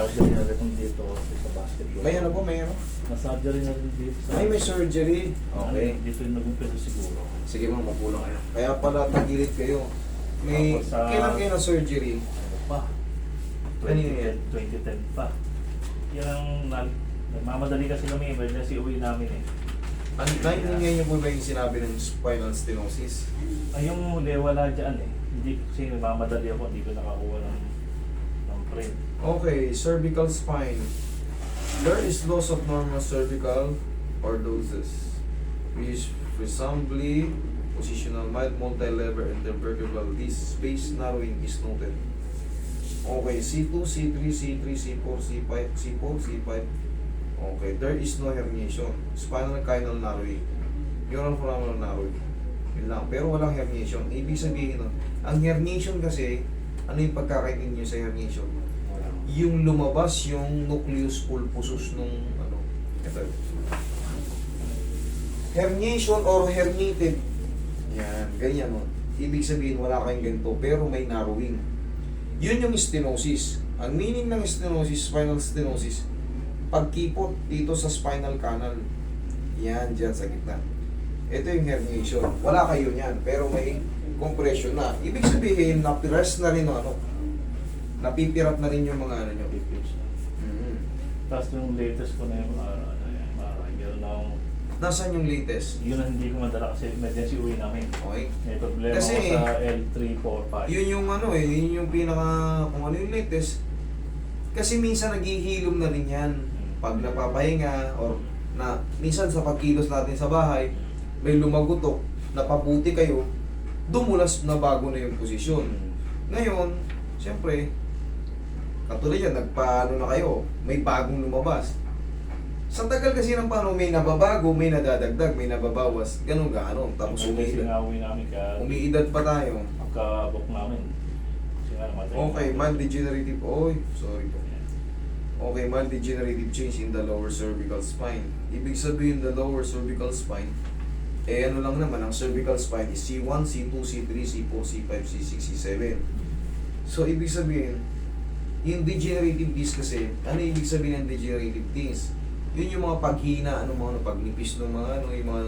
na-surgery na rin dito sa basketball. May ano po, may ano? Na-surgery na rin dito sa... Ay, may surgery. Okay. Dito yung nag-umpisa siguro. Sige ma'am, mapulang kayo. Kaya pala tagilid kayo. May, Tapos sa- kailan kayo na surgery? Ano pa? Kanino yan? 2010 pa. Yan ang nagmamadali kasi kami, emergency uwi namin eh. Naintindihan niyo po ba yung sinabi ng spinal stenosis? Ay, yung huli, wala dyan eh. Hindi kasi nagmamadali ako, hindi ko nakakuha ng print. Okay, cervical spine. There is loss of normal cervical orthosis, which is presumably positional mild multi-level intervertebral disc space narrowing is noted. Okay, C2, C3, C3, C4, C5, C4, C5. Okay, there is no herniation. Spinal canal narrowing. Neural foramen narrowing. Yun lang. Pero walang herniation. Ibig sabihin, no, ang herniation kasi, ano yung pagkakaintindi nyo sa herniation? Yung lumabas yung nucleus pulposus nung ano. Ito. Herniation or herniated. Yan, ganyan no. Ibig sabihin wala kayong ganito pero may narrowing. Yun yung stenosis. Ang meaning ng stenosis, spinal stenosis, pagkipot dito sa spinal canal. Yan, dyan sa gitna. Ito yung herniation. Wala kayo niyan, pero may compression na. Ibig sabihin, napiras na rin ano, napipirat na rin yung mga ano nyo. Tapos yung latest ko na yung meron na akong... Nasaan yung latest? Yun ang hindi ko madala kasi emergency uwi namin. Okay. May problema Kasi, ako sa L3, 4, 5. Yun yung ano eh, yun yung pinaka, kung ano yung latest. Kasi minsan naghihilom na rin yan. Pag napapahinga, or na, minsan sa pagkilos natin sa bahay, may lumagutok, napabuti kayo, dumulas na bago na yung posisyon. Ngayon, siyempre, katulad yan, nagpaano na kayo, may bagong lumabas. Sa tagal kasi ng paano, may nababago, may nadadagdag, may nababawas, ganun gaano. Tapos Uwi namin kaya umiidad pa tayo. pagka-book namin. Kasi nga naman. Okay, mild degenerative, oy, sorry po. Okay, mild degenerative change in the lower cervical spine. Ibig sabihin, the lower cervical spine, eh ano lang naman, ang cervical spine is C1, C2, C3, C4, C5, C6, C7. So, ibig sabihin, yung degenerative disc kasi, ano ibig sabihin ng degenerative disc? Yun yung mga paghina, ano mga pagnipis ng mga ano, yung mga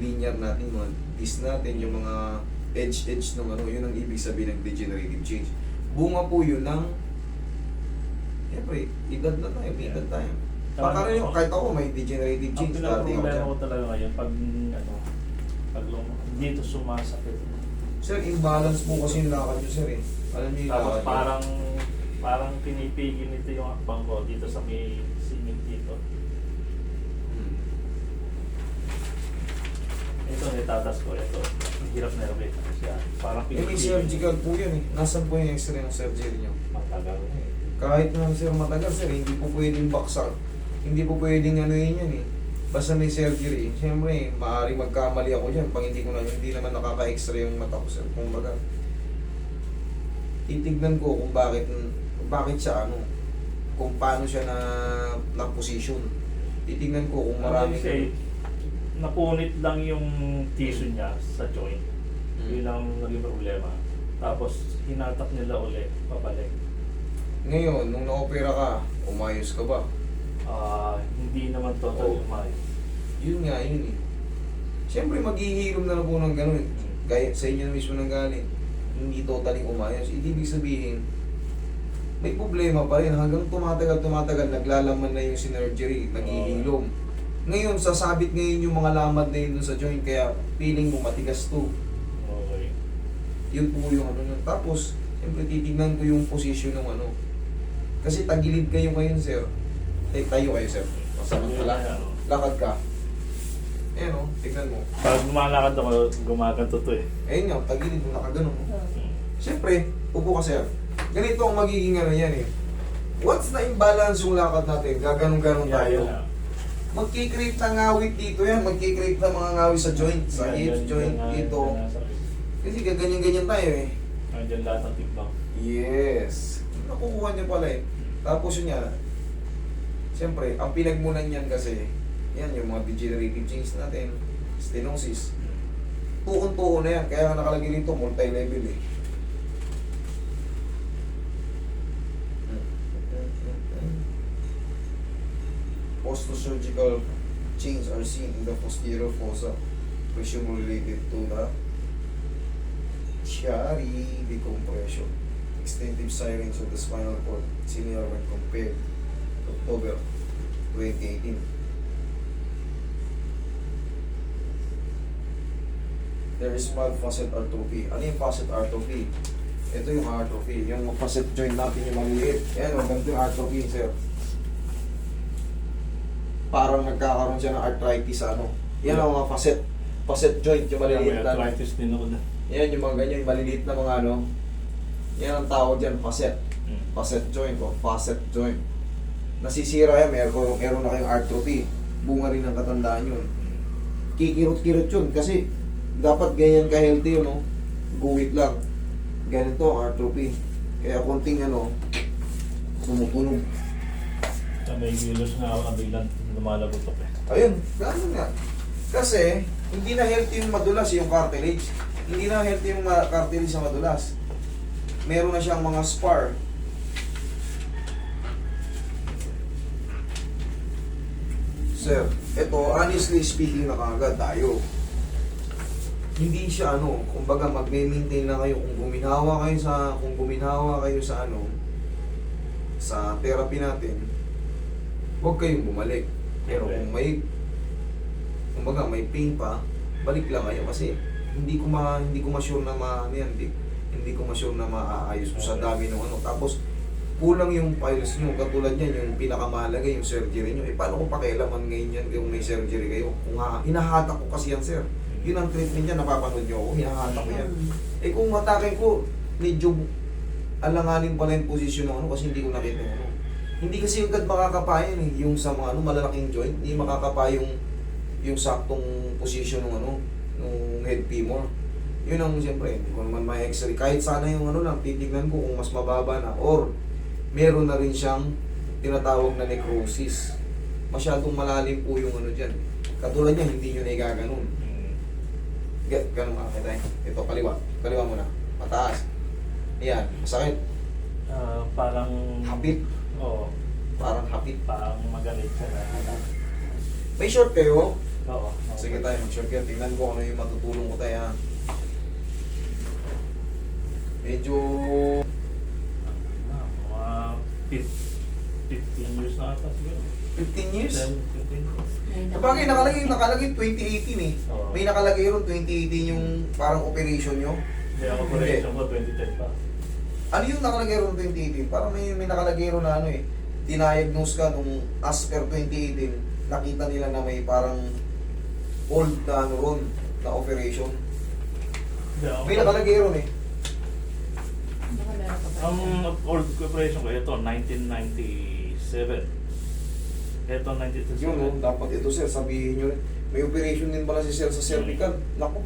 linear natin, mga disc natin, yung mga edge ng ano, yun ang ibig sabihin ng degenerative change. Bunga po yun ng, siyempre, edad na tayo, may edad tayo. Baka rin yung, kahit ako may degenerative Ang change, dati ako pinaka-problema dyan. ko talaga ngayon, pag dito sumasakit. Sir, imbalance po kasi yung lakad nyo, sir eh. Alam nyo yung Tapos lakad nyo. parang pinipigil nito yung akbang ko dito sa may singing dito. Ito, nitatas ko. Ito, ang hirap na rin siya. Parang Eh, may surgical po yan eh. Nasaan po yung x-ray ng surgery nyo? Matagal na eh. Kahit na sir matagal sir, hindi po pwedeng baksak. Hindi po pwedeng ano yun yan eh. Basta may surgery. Siyempre, maaaring magkamali ako dyan. Pag hindi naman nakaka-x-ray yung mata ko sir. Kung baga, titignan ko kung bakit siya ano, kung paano siya na position. Titignan ko kung maraming... Kasi, napunit lang yung tissue niya sa joint. Yun ang naging problema. Tapos, hinatak nila ulit, papalik. Ngayon, nung na-opera ka, umayos ka ba? Hindi naman totally umayos. Yun nga, yun eh. Siyempre, maghihilom na po ng ganun. Gaya sa inyo na mismo nang galing. Hindi totally umayos. Ibig sabihin, may problema pa rin. Hanggang tumatagal, naglalaman na yung synergery, naghihilom. Ngayon, sasabit ngayon yung mga lamad na yun dun sa joint, kaya feeling mo matigas to. Okay. Yun po yung ano nun. Tapos, siyempre titignan ko yung position ng ano. Kasi tagilid kayo ngayon, sir. Tayo kayo, sir. Masamantala. Lakad ka. Ayan o, tignan mo. Pag lumalakad ako, gumaganto to eh. Ayun nga, tagilid mo, nakaganon. Siyempre, upo ka, sir. Ganito ang magiging ano yan eh. Once na imbalance yung lakad natin, gaganon-ganon tayo. Magkikreate ng ngawit dito yan. Magkikreate ng mga ngawit sa joint. Sa hips, joint, dito. Kasi gaganyan-ganyan tayo eh. Nandiyan lahat ng timbang. Yes. Nakukuha niya pala eh. Tapos yun nga, siyempre, ang pinagmunan niyan kasi, yan yung mga degenerative change natin, stenosis. Tuon-tuon na yan. Kaya nakalagay dito, multi-level eh. Post-surgical changes are seen in the posterior fossa, presumably related to the Chiari decompression. Extensive sirens of the spinal cord, similar when compared to October 2018. There is mild facet atrophy. Ano yung facet atrophy? Ito yung atrophy. Yung facet joint natin yung maliliit. Ayan, ganito yung atrophy, sir. Parang nagkakaroon siya ng arthritis sa ano. Yan ang mga facet. Facet joint, yung maliliit May na. arthritis din ako na. Yan yung mga ganyan, yung maliliit na mga ano. Yan ang tawag dyan, facet. Mm. Facet joint o facet joint. Nasisira yan, meron na kayong atrophy. Bunga rin ng katandaan yun. Kikirot-kirot yun kasi dapat ganyan ka-healthy yun, no? Guwit lang. Ganito ang atrophy. Kaya konting ano, tumutunog. Sa may gilos nga ako biglang lumalagotok eh. Ayun, gano'n nga. Kasi, hindi na healthy yung madulas yung cartilage. Hindi na healthy yung cartilage sa madulas. Meron na siyang mga spar. Sir, ito, honestly speaking na kagad tayo. Hindi siya ano, kumbaga magme-maintain na kayo kung guminawa kayo sa ano, sa therapy natin, huwag kayong bumalik. Pero kung may kumbaga may pain pa, balik lang kayo kasi hindi ko ma-sure na hindi ko ma-sure na maaayos ko sa dami ng ano. Tapos kulang yung files nyo, katulad yan, yung pinakamahalaga yung surgery nyo. Paano kung pakialaman ngayon yan kung may surgery kayo? Kung hinahatak ko kasi yan, sir. Yun ang treatment niya, napapanood nyo ako, hinahatak ko yan. Kung matakin ko, medyo alanganin pala yung posisyon ng ano kasi hindi ko nakita yung ano. Hindi kasi agad makakapayan yung sa mga ano, malalaking joint, hindi makakapay yung saktong posisyon ng ano, ng head femur. Yun ang siyempre, hindi ko naman may x-ray. Kahit sana yung ano lang, titignan ko kung mas mababa na or meron na rin siyang tinatawag na necrosis. Masyadong malalim po yung ano dyan. Katulad niya, hindi nyo na igaganon. Ganun mga kita eh. Ito, kaliwa. Kaliwa muna. Mataas. Ayan, masakit. Parang... Hapit. Oo. Parang hapit. Parang magalit siya na. May short kayo? Oo. Sige tayo, mag-short kayo. Tingnan ko ano yung matutulong ko tayo ha. Medyo... Mga 15 years na ata siguro. 15 years? 15. Sabagay, nakalagay 2018 eh. Oo. May nakalagay ron 2018 yung parang operation nyo. Hindi, ang operation ko 2010 pa. Ano yung nakalagay ron 2018? Parang may nakalagay ron na ano eh. Diagnose ka nung as per 2018, nakita nila na may parang old na ano ron, na operation. May nakalagay ron eh. Ang old operation ko, ito, 1997. Ito, 1997. Yun no, dapat ito sir, sabihin nyo. May operation din pala si sir sa cervical. Naku.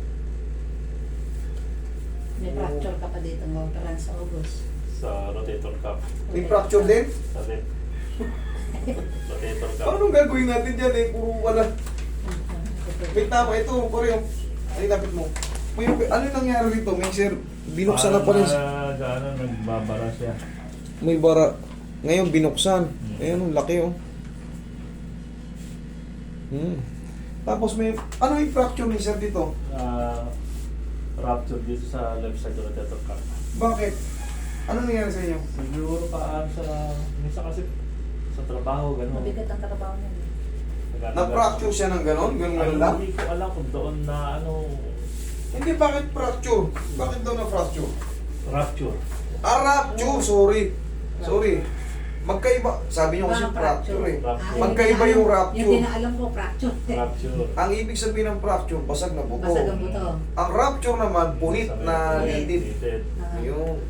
May fracture ka pa dito ng operan sa August. Sa rotator cuff. May fracture din? Sa rib. Rotator cuff. Anong gagawin natin dyan eh? Puro wala. Wait na ba? Ito, pare yung... Ay, lapit mo. Ano yung nangyari dito? May sir, binuksan na pala. Gano'n, nagbabara siya. May bara. Ngayon, binuksan. Ayun, ang laki oh. Tapos may... Ano yung fracture ni sir dito? Rupture dito sa left side of rotator cuff. Bakit? Ano nangyari sa inyo? Siguro pa minsan kasi sa trabaho, gano'n. Mabigat ang trabaho niya. Na-fracture siya ng ganon? Ganon lang? Hindi ko alam kung doon na ano... Hindi, bakit fracture? Bakit daw na-fracture? Rupture. Rupture! Sorry. Magkaiba. Sabi niyo kasi fracture eh. Magkaiba yung rupture. Yung dinaalam ko, fracture. Rupture. Ang ibig sabihin ng fracture, basag na buto. Basag ang buto. Ang rupture naman, punit na litid. Ayun.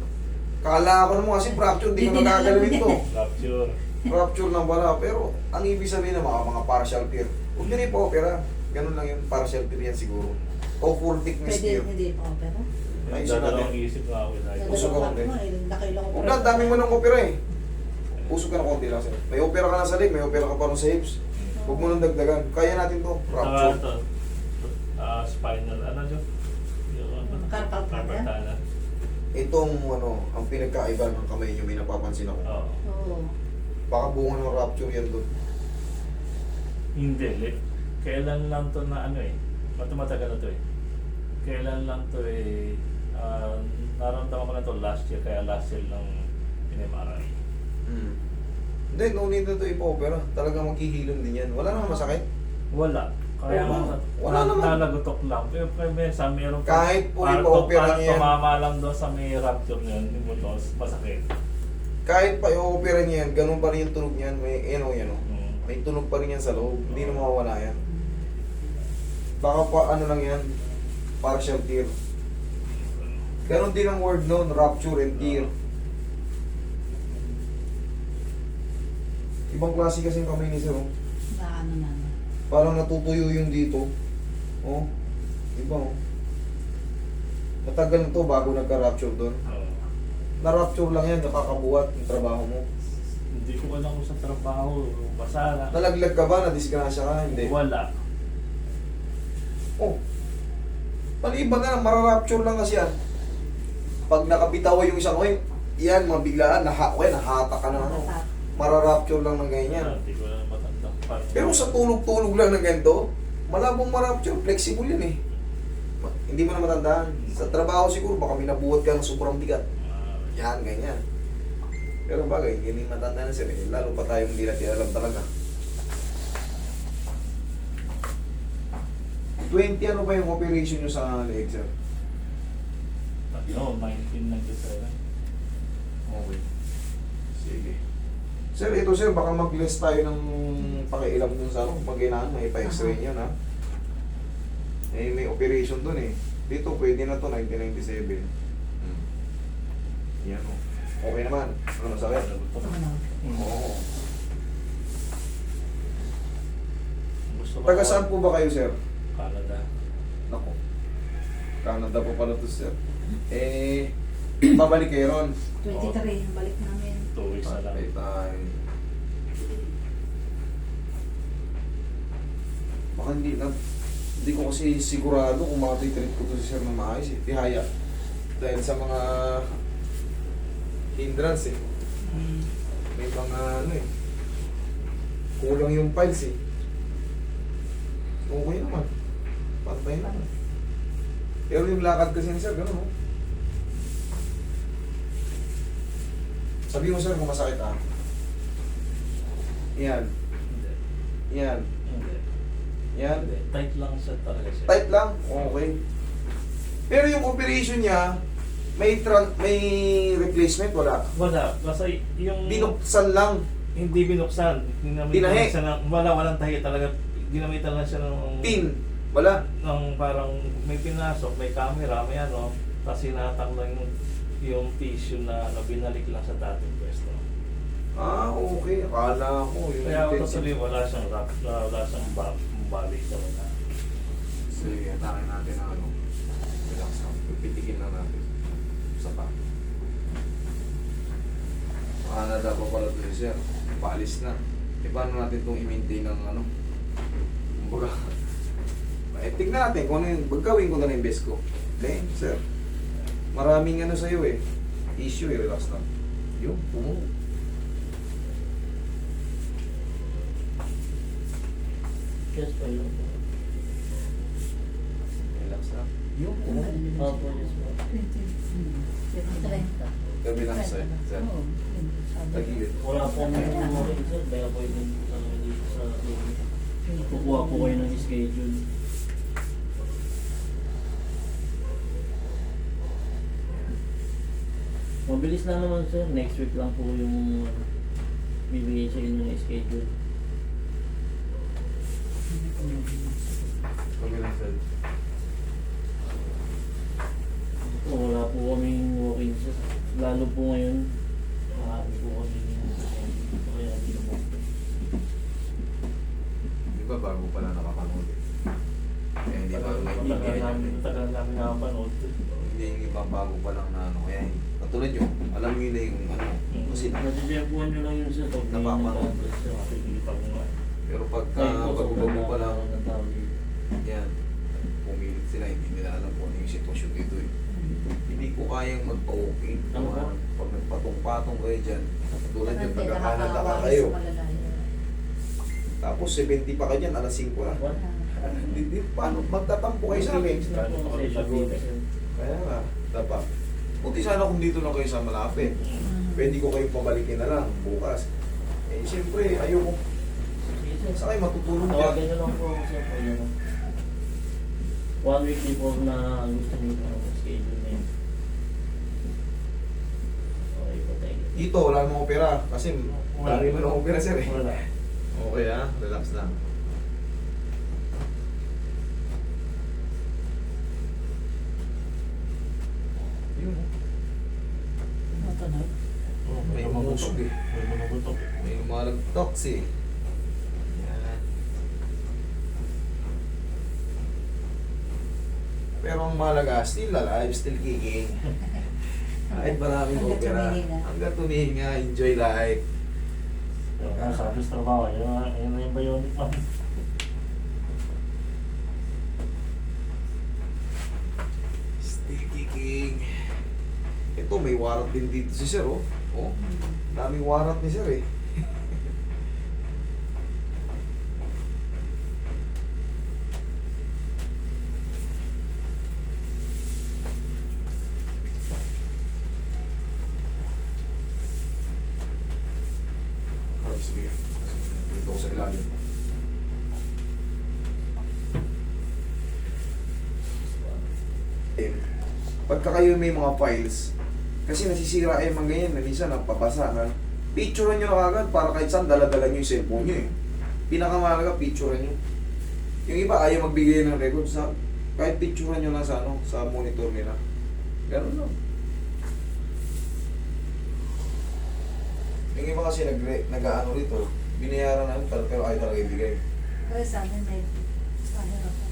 Kala ko naman kasi fracture, hindi ko nagagalawin to. Rupture. Rupture na wala, pero ang ibig sabihin ng mga partial tear. Huwag nyo rin pa-opera. Ganun lang yung partial tear yan siguro. O full thickness Pwede tear. hindi pa opera. Ay, Dadalawang isip na ako. Puso ka konti. Nakailang Huwag na, dami mo ng opera eh. Puso ka na konti lang sir. May opera ka na sa leg, may opera ka pa rin sa hips. Huwag mo nang dagdagan. Kaya natin to. Rupture. Ito, spinal, ano yun? Carpal tunnel? Itong ano, ang pinagkaiba ng kamay nyo, may napapansin ako. Oo. Oo. Baka bunga ng rupture yan doon. Hindi, kailan lang to na ano eh, matagal na to eh. Kailan lang to eh, naramdaman ko na to last year, kaya last year lang in-MRI. Hindi, no need na ito ipa-opera. Talagang maghihilom din yan. Wala namang masakit. Wala. Kaya Wala naman. nalagutok lang. Pero minsan meron Kahit po parang ipa-opera niya yan. tumama lang doon sa may rupture niya, yung butos, masakit. Kahit pa i-opera niya yan, ganun pa rin yung tunog niyan. May, yan o. Mm. May tunog pa rin yan sa loob. Hindi na mawawala yan. Baka pa ano lang yan, partial tear. Ganon din ang word noon, rupture and tear. Ibang klase kasi yung kamay ni Sir. Oh. Na ano na. Parang natutuyo yung dito. Oh, iba oh. Matagal na to bago nagka-rupture doon. Na-rupture lang yan, nakakabuhat yung trabaho mo. Hindi ko alam kung sa trabaho, basta Nalaglag ka ba? Na-disgrasya ka? Hindi. wala. Oh. Maliban na lang, mararupture lang kasi yan. Pag nakabitaw yung isang oy, yan, mabiglaan, nahata ka na ano. Mararupture lang ng ganyan. Hindi ko alam matandang pa. Pero sa tulog-tulog lang ng ganito, malabong marupture, flexible yan eh. Hindi mo na matandaan. Sa trabaho siguro, baka minabuhat ka ng sobrang bigat. Yan, ganyan. Pero bagay, hindi matanda na sila eh. Lalo pa tayong hindi natin alam talaga. 20 ano ba yung operation nyo sa leg, sir? No, 1997. Okay. Sige. Sir, ito sir, baka mag-less tayo ng pakialam dun sa ano, mag-inaan, may pa-x-ray nyo na. Eh, may operation dun eh. Dito, pwede na to, 1997. Yan o. Okay naman. Ano masakit? Oo. Gusto ko Taga saan po ba kayo, sir? Canada. Nako. Canada po pala to, sir. Eh, babalik kayo ron. 23, yung balik namin. 2 weeks na lang. Patay tayo. Baka hindi na. Hindi ko kasi sigurado kung makatitreat ko to si sir na maayos eh. Tihaya. Dahil sa mga hindrance eh. May mga ano eh. Kulang yung files eh. Okay naman. Pantay naman. Pero yung lakad kasi ni sir, gano'n oh. Sabi mo sir kung masakit ah. Yan. Hindi. Yan. Hindi. Yan. Hindi. Tight lang siya talaga siya. Tight lang? Okay. Pero yung operation niya, may replacement, wala. Wala. Basta yung... Binuksan lang. Hindi binuksan. Tinahi. Ginamitan siya ng... Walang tahi talaga. Ginamitan lang siya ng... Pin. Wala. Ng parang may pinasok, may camera, may ano. Tapos hinatak lang yung tissue na binalik lang sa dating pwesto. Ah, okay. Akala ko. Yung Kaya intensive. totally wala siyang wrap, wala siyang bali sa wala. Sige, atakin natin ang ano. Relax lang. Pipitikin lang natin. Sa pa. Canada pa pala ito sir. Paalis na. E paano natin itong i-maintain ng ano? Kumbaga. Eh, tignan natin kung ano yung gagawin ko na yung best ko. Okay, sir. Maraming ano sa'yo eh. Issue eh. Relax lang. Yung pumo. Just pa yun. Relax lang. Yung pumo. Opo, just po. 30. Gabi lang sir. Sir. Oo. Tagilid. Wala po may working sir, kaya po yun dito sa clinic. Kukuha po kayo ng schedule. Mabilis lang naman sir, next week lang po yung bibigay sa inyo ng schedule. Gabi lang sir. Wala po kaming walking sir. Lalo po ngayon, marami po kami kaya hindi po. Di ba bago pala nakapanood eh? Kaya hindi bago naiintindihan yun eh. Tagal namin nakapanood. Hindi yung ibang bago pa lang na ano. Kaya katulad yun, alam nyo na yung ano. Kasi Natitempuhan nyo lang yun sir. Pag may Napapanood. nag-address sir. Nakikita ko nga. pero pagka Kayo po, bago-bago pa lang, ng tao dito. yan, pumilit sila, hindi nila alam kung ano yung sitwasyon dito eh. Hindi ko kayang magpa-okay. Ano ba? Pag nagpatong-patong kayo dyan, tulad yun, Hindi, taga-Canada ka nakakawagi kayo. sa malalayo. Tapos 70 pa ka dyan, alas 5 na. What? Hindi, paano? Magtatampo kayo sa amin. Session. Kaya nga, dapat. Buti sana kung dito lang kayo sa malapit. Pwede ko kayo pabalikin na lang bukas. Eh, siyempre, ayoko. Sa kayo matutulog Tawagan dyan. nyo lang po ako sir. Pag ano. 1 week before na gusto nyo po schedule na yun. Okay po, thank you. Dito, wala namang opera. Kasi dami mo ng opera, sir eh. Wala. Okay ha, relax lang. Yun. Matunog. May umusog eh. May bumubutok. May lumalagtok eh. Yan. Pero ang mahalaga, still alive, still kicking. Kahit maraming Hanggang opera. tumihinga. Hanggang tumihinga, enjoy life. Kaya sabi sa trabaho, yun na yung bionic arm. Still kicking. Ito, may warat din dito si sir, oh. Oh, daming warat ni sir eh. Okay, sige. Dito ko sa ilalim. Pagka kayo may mga files, kasi nasisira yung mga ganyan, na minsan napabasa na, picturean nyo na agad para kahit saan dala-dala nyo yung cellphone nyo eh. Pinakamahalaga, picturean nyo. Yung iba ayaw magbigay ng record sa, kahit picturean nyo lang sa, ano, sa monitor nila. Ganun lang. Yung iba kasi nag-ano rito, binayaran namin pero ayaw talaga ibigay. Kaya sa amin may pahirap ako.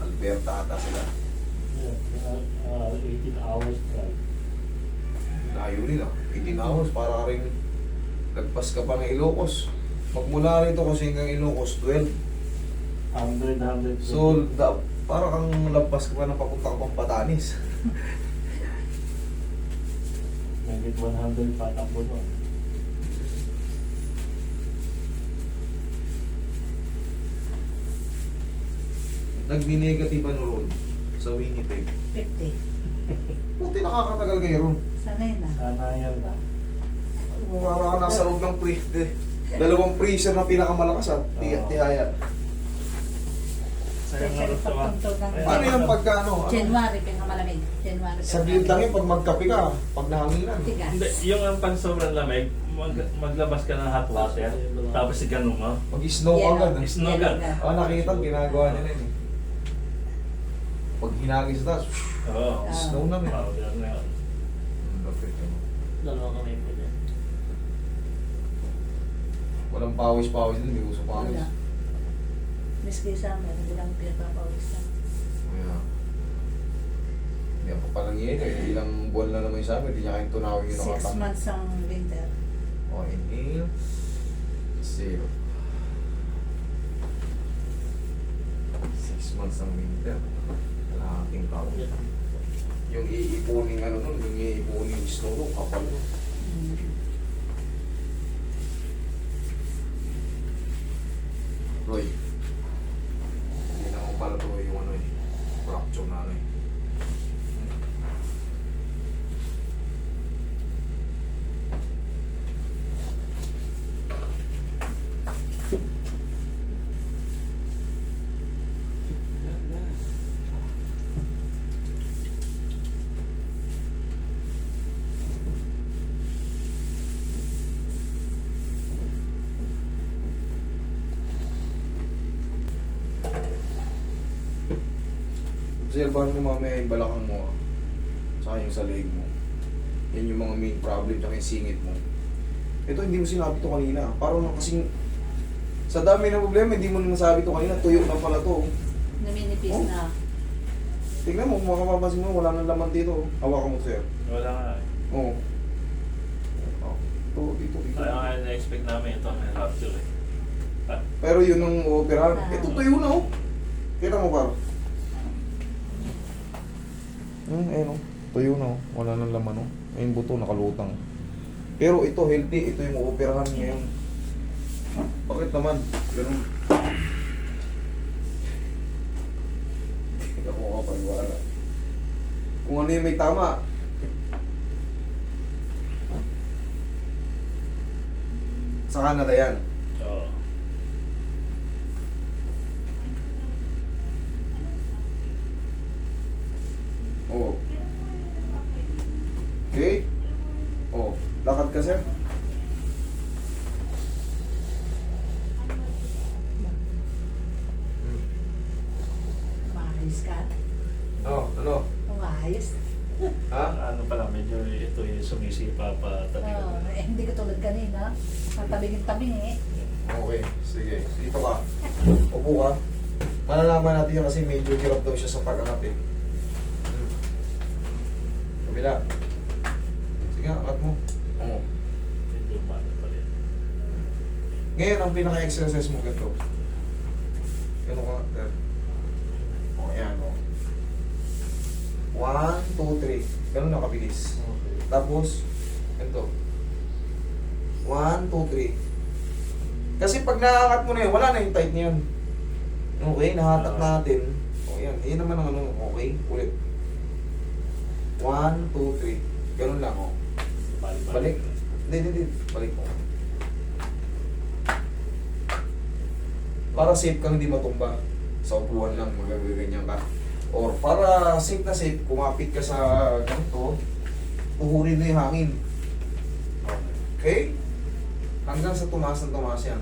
Alberta ata sila. 18 hours drive. Layo nila. 18 hours para ka rin lagpas ka pa ng Ilocos. Magmula rito kasi hanggang Ilocos, 12. 100. So, para kang lagpas ka pa ng papunta ka pang Batanes. Nagit 100 patakbo doon. Nagbi-negative ano ron sa Winnipeg. 50. Buti nakakatagal kayo ron. Sanay na. Sana yan ba? Para ka nasa loob ng dalawang freezer na pinakamalakas at tihaya. Sayang nga rin ito ah. Pagtuntog ng Paano yung pagka ano? January, pinakamalamig. January. Saglit lang yun pag magkape ka, pag nahanginan. Tigas. Hindi, yung ang pag sobrang lamig, maglabas ka ng hot water, tapos ganun mo. Mag-snow agad. Is- Snow agad. Nakita, ginagawa niya na yun eh. Pag hinagis sa taas, Oo. snow na may. Oo, ganun na yun. Lapit yun. Dalawa kami po dyan. Walang pawis-pawis din, may uso pawis. Wala. Miski sa amin, bilang pinapapawis na. Kaya, hindi ako palang yun eh. Ilang buwan na naman yung sabi, hindi niya kayong tunawin yung 6 nakatang. months ang winter. O, inhale. 0. 6 months ang winter. Kalahating taon. Yung iipuning ano nun, yung iipuning snow nun, kapal nun. Roy, hindi naman pala to yung ano eh, fracture na ano eh. Obserbahan mo mamaya yung balakang mo, saka yung sa leg mo. Yan yung mga main problem, tsaka yung singit mo. Ito hindi mo sinabi to kanina. Parang kasing sa dami ng problema, hindi mo nasabi to kanina. Tuyo na pala to. Naminipis Oh. na. Tignan mo, kung makapapansin mo, wala nang laman dito. Hawakan mo, sir. Wala nga eh. Oo. Ito, dito. Kaya nga na-expect namin ito, may rupture eh. Pero yun ang operahan. Ito tuyo na, oh. Kita mo, paro. Ayun, oh. Tuyo na, oh. Wala nang laman, oh. Ayun buto, nakalutang. Pero ito healthy, ito yung uoperahan ngayon. Bakit naman? Ganun. Hindi ako makapaniwala. Kung ano yung may tama. Sa Canada yan. Oo. Oo. Okay? Oo. Lakad ka, sir. Maayos ka. Oo, ano? Maayos. Ha? Ano pala, medyo ito yung sumisipa pa tabi ko. Hindi ko tulad kanina. Matabing-tabing eh. Okay, sige. Dito ka. Upo ka. Malalaman natin yan kasi medyo hirap daw siya sa pag-angat eh. Kabila. Sige, angat mo. Oo. Medyo umano pa rin. Ngayon, ang pinaka-exercise mo ganito. Ganun ka. There. O, yan o. 1, 2, 3. Ganun na kabilis. Okay. Tapos, ganito. 1, 2, 3. Kasi pag naangat mo na yun, wala na yung tight niyan. Okay, nahatak natin. O yan, yan naman ang ano. Okay, ulit. 1, 2, 3. Ganun lang o. Balik. Hindi. Balik mo. Para safe kang hindi matumba. Sa upuan lang, magaganyan ka. Or para safe na safe, kumapit ka sa ganito, tuhurin mo yung hangin. Okay? Hanggang sa tumaas ng tumaas yan.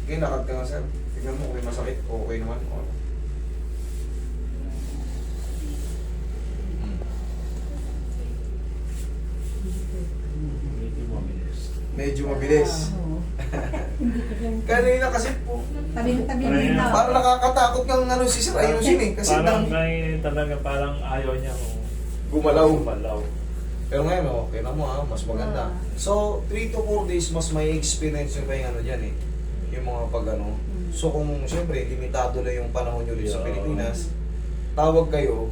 Okay, lakad ka nga sir. Tignan mo kung may masakit. Okay naman. O. Medyo mabilis. Medyo mabilis. Oo. Kanina kasi po, Tabing-tabing Ayun. din na. parang nakakatakot kang ano si Sir Ayusin eh. Kasi Parang nang may talaga parang ayaw niya kung gumalaw. gumalaw. Pero ngayon, okay na mo ha, mas maganda. So, 3 to 4 days, mas may experience yung ano dyan eh. Yung mga pag ano. So, kung siyempre, limitado na yung panahon nyo rin sa Yeah. Pilipinas, tawag kayo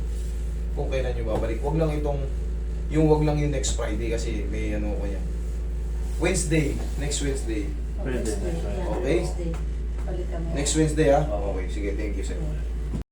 kung kailan nyo babalik. Wag lang yung next Friday kasi may ano ko yan. Wednesday, next Wednesday. Pwede. Wednesday, yeah, Okay. Wednesday. Balik kami. Next Wednesday ha? Okay, sige, thank you sir. Yeah.